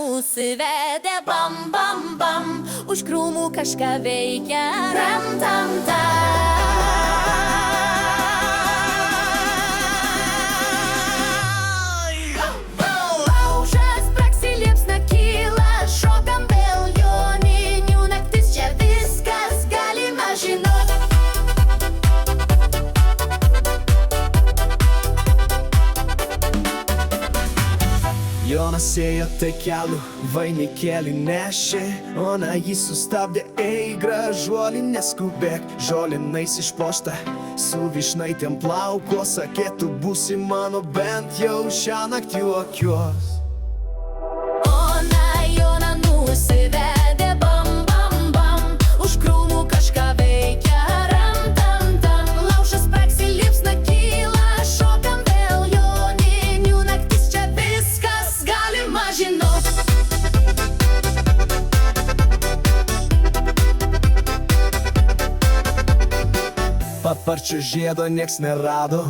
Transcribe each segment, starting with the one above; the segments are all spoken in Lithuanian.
nusivedė, bam, bam, bam, už krūmų kažką veikia, ram, tam, tam. Laužas praksi, liepsna kyla, šokam vėl joninių naktis, čia viskas galima žinot. Jonas ėjo takeliu, vainikėlį nešė, ona jį sustabdė, ei gražuoli neskubėk, žolinais išpuošta, su vyšnaitėm plauko, sakė, tu būsi mano bent jau šią naktį juokios. Ona Joną nusivedė, bam, bam, bam, už krūmų kažką veikia, ram, tam, tam. Laužas praksi, liepsna kyla, šokam vėl joninių naktis, čia viskas galima žinot. Paparčio žiedo nieks nerado,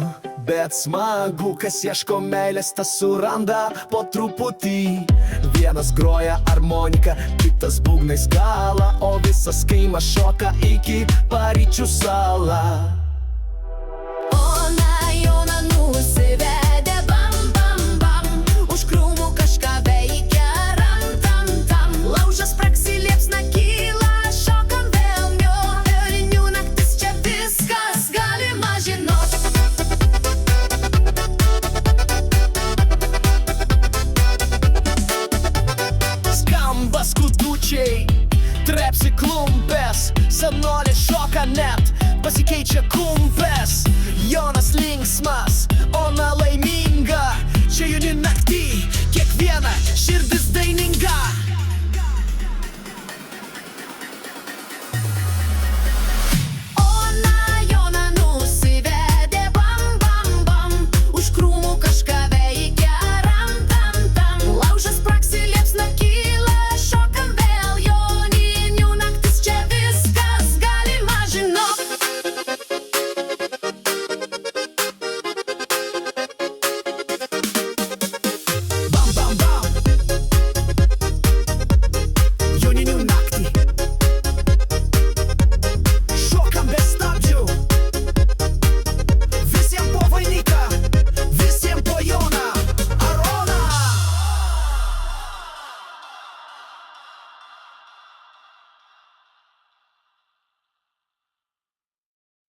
bet smagu, kas ieško meilės, tas suranda po truputį. Vienas groja armoniką, kitas būgnais galą, o visas kaimas šoka iki Paryčių salą. Ona Joną nusivedė, bam, bam, bam, už krūmų kažką veikia, ram, tam, tam. Laužas praksi, liepsna kyla, šokam vėl joninių naktis, čia viskas galima žinot. Skamba skudučiai, trepsi klumpės, senolė šoka net, pasikeičia kumpės. Jonas linksmas, ona laiminga, čia joni naktį, kiekviena širdis daininga.